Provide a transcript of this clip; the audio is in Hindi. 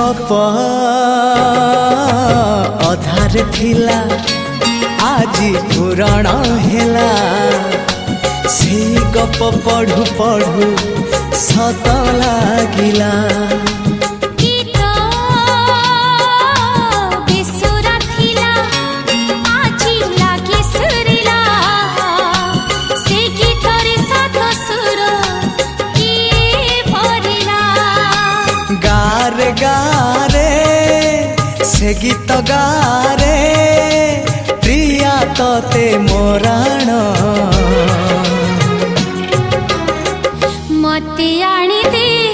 गप अधार थिला आजी पुराण हेला से गप पढ़ु पढ़ु सत लागिला गारे गारे से गीत गारे प्रिया तोते मोराण मते आनी दे।